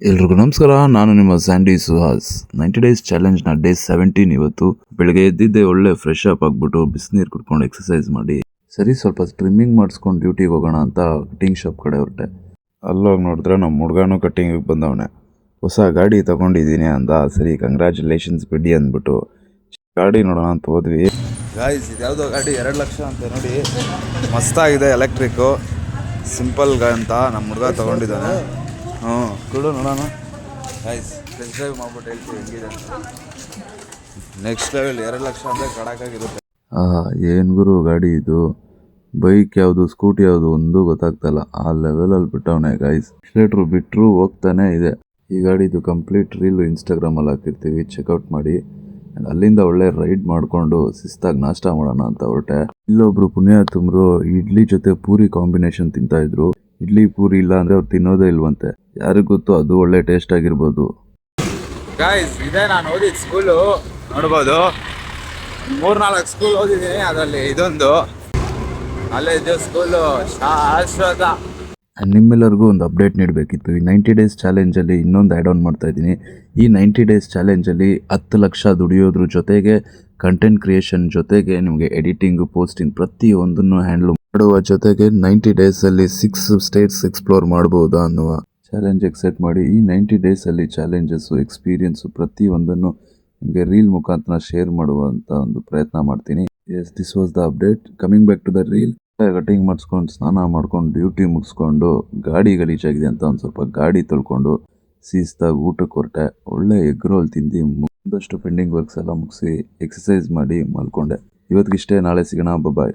ಎಲ್ರಿಗೂ ನಮಸ್ಕಾರ. ನಾನು ನಿಮ್ಮ ಸ್ಯಾಂಡಿ ಸುಹಾಸ್. 90 ಡೇಸ್ ಚಾಲೆಂಜ್ನ ಡೇ 17 ಇವತ್ತು. ಬೆಳಗ್ಗೆ ಎದ್ದಿದ್ದೆ ಒಳ್ಳೆ ಫ್ರೆಶ್ ಅಪ್ ಆಗ್ಬಿಟ್ಟು ಬಿಸಿನೀರು ಕುಡ್ಕೊಂಡು ಎಕ್ಸಸೈಸ್ ಮಾಡಿ ಸರಿ ಸ್ವಲ್ಪ ಟ್ರಿಮ್ಮಿಂಗ್ ಮಾಡಿಸ್ಕೊಂಡು ಡ್ಯೂಟಿಗೆ ಹೋಗೋಣ ಅಂತ ಕಟಿಂಗ್ ಶಾಪ್ ಕಡೆ ಹೊರಟೆ. ಅಲ್ಲೋಗಿ ನೋಡಿದ್ರೆ ನಮ್ಮ ಹುಡುಗನೂ ಕಟ್ಟಿಂಗಿಗೆ ಬಂದವನೆ. ಹೊಸ ಗಾಡಿ ತಗೊಂಡಿದ್ದೀನಿ ಅಂದ. ಸರಿ ಕಂಗ್ರ್ಯಾಚುಲೇಷನ್ಸ್ ಬಿಡಿ ಅಂದ್ಬಿಟ್ಟು ಗಾಡಿ ನೋಡೋಣ ಅಂತ ಹೋದ್ವಿ. ಗಾಯ್ಸ್, ಇದು ಯಾವುದೋ ಗಾಡಿ 2 ಲಕ್ಷ ಅಂತ ನೋಡಿ, ಮಸ್ತಾಗಿದೆ. ಎಲೆಕ್ಟ್ರಿಕ್ಕು ಸಿಂಪಲ್ ಅಂತ ನಮ್ಮ ಹುಡುಗ ತಗೊಂಡಿದ್ದಾನೆ. ಕೊಡು ನೋಡೋಣ ಗೈಸ್, ಟೆಸ್ಟ್ ಡ್ರೈವ್ ಮಾಡ್ಬಿಟ್ಟು ಹೇಳ್ತೀವಿ ಹೆಂಗಿದೆ ಅಂತ. ನೆಕ್ಸ್ಟ್ ಲೆವೆಲ್ 2 ಲಕ್ಷ ಅಂದರೆ ಕಡಾಕಾಗಿರುತ್ತೆ. ಏನು ಗುರು ಗಾಡಿ ಇದು, ಬೈಕ್ ಯಾವುದು ಸ್ಕೂಟಿ ಯಾವುದು ಒಂದು ಗೊತ್ತಾಗ್ತಲ್ಲ, ಆ ಲೆವೆಲಲ್ಲಿ ಬಿಟ್ಟವನೇ ಗೈಸ್. ಎಕ್ಸ್ಲೇಟ್ರು ಬಿಟ್ಟರು ಹೋಗ್ತಾನೆ ಇದೆ. ಈ ಗಾಡಿದು ಕಂಪ್ಲೀಟ್ ರೀಲು ಇನ್ಸ್ಟಾಗ್ರಾಮಲ್ಲಿ ಹಾಕಿರ್ತೀವಿ, ಚೆಕ್ಔಟ್ ಮಾಡಿ. ಅಲ್ಲಿಂದ ಒಳ್ಳೆ ರೈಡ್ ಮಾಡಿಕೊಂಡು ಶಿಸ್ತಾಗಿ ನಾಷ್ಟ ಮಾಡೋಣ ಅಂತ ಹೊರಟೆ. ಇಲ್ಲೊಬ್ರು ಪುಣ್ಯಾತುಮ್ರು ಇಡ್ಲಿ ಜೊತೆ ಪೂರಿ ಕಾಂಬಿನೇಷನ್ ತಿಂತಾ ಇದ್ರು. ಇಡ್ಲಿ ಪೂರಿ ಇಲ್ಲ ಅಂದ್ರೆ ಅವ್ರು ತಿನ್ನೋದೇ ಇಲ್ವಂತೆ. ಯಾರಿಗೂ ಗೊತ್ತು, ಅದು ಒಳ್ಳೆ ಟೇಸ್ಟ್ ಆಗಿರ್ಬೋದು. ಗಾಯ್ಸ್, ಇದೇ ನಾನು ಓದಿದ ಸ್ಕೂಲು. ನೋಡ್ಬೋದು, 3-4 ಸ್ಕೂಲ್ ಓದಿದ್ದೀನಿ, ಅದರಲ್ಲಿ ಇದೊಂದು ಕಾಲೇಜು ಸ್ಕೂಲು ಶಾಶ್ವತ. ನಿಮ್ಮೆಲ್ಲರಿಗೂ ಒಂದು ಅಪ್ಡೇಟ್ ನೀಡಬೇಕಿತ್ತು. ಈ 90 ಡೇಸ್ ಚಾಲೆಂಜಲ್ಲಿ ಇನ್ನೊಂದು ಆ್ಯಡ್ ಆನ್ ಮಾಡ್ತಾ ಇದ್ದೀನಿ. ಈ 90 ಡೇಸ್ ಚಾಲೆಂಜಲ್ಲಿ 10 ಲಕ್ಷ ದುಡಿಯೋದ್ರ ಜೊತೆಗೆ ಕಂಟೆಂಟ್ ಕ್ರಿಯೇಷನ್ ಜೊತೆಗೆ ನಿಮಗೆ ಎಡಿಟಿಂಗ್, ಪೋಸ್ಟಿಂಗ್ ಪ್ರತಿಯೊಂದನ್ನು ಹ್ಯಾಂಡ್ಲ್ ಮಾಡುವ ಜೊತೆಗೆ 90 ಡೇಸಲ್ಲಿ 6 ಸ್ಟೇಟ್ಸ್ ಎಕ್ಸ್ಪ್ಲೋರ್ ಮಾಡ್ಬೋದಾ ಅನ್ನುವ ಚಾಲೆಂಜ್ ಎಕ್ಸೆಟ್ ಮಾಡಿ ಈ 90 ಡೇಸಲ್ಲಿ ಚಾಲೆಂಜಸ್ಸು, ಎಕ್ಸ್ಪೀರಿಯನ್ಸು ಪ್ರತಿಯೊಂದನ್ನು ನಿಮಗೆ ರೀಲ್ ಮುಖಾಂತರ ಶೇರ್ ಮಾಡುವಂಥ ಒಂದು ಪ್ರಯತ್ನ ಮಾಡ್ತೀನಿ. Yes, this was the update. Coming back to the reel. Cutting ಮಾಡಿಸ್ಕೊಂಡು ಸ್ನಾನ ಮಾಡ್ಕೊಂಡು ಡ್ಯೂಟಿ ಮುಗಿಸ್ಕೊಂಡು ಗಾಡಿ ಗಲೀಜಾಗಿದೆ ಅಂತ ಒಂದು ಸ್ವಲ್ಪ ಗಾಡಿ ತೊಳ್ಕೊಂಡು ಶಿಸ್ತಾಗಿ ಊಟಕ್ಕೆ ಹೊರಟೆ. ಒಳ್ಳೆ ಎಗ್ ರೋಲ್ ತಿಂದು ಒಂದಷ್ಟು ಪೆಂಡಿಂಗ್ ವರ್ಕ್ಸ್ ಎಲ್ಲ ಮುಗಿಸಿ ಎಕ್ಸಸೈಸ್ ಮಾಡಿ ಮಲ್ಕೊಂಡೆ. ಇವತ್ತಿಗಿಷ್ಟೇ, ನಾಳೆ ಸಿಗೋಣ. ಬಾಯ್.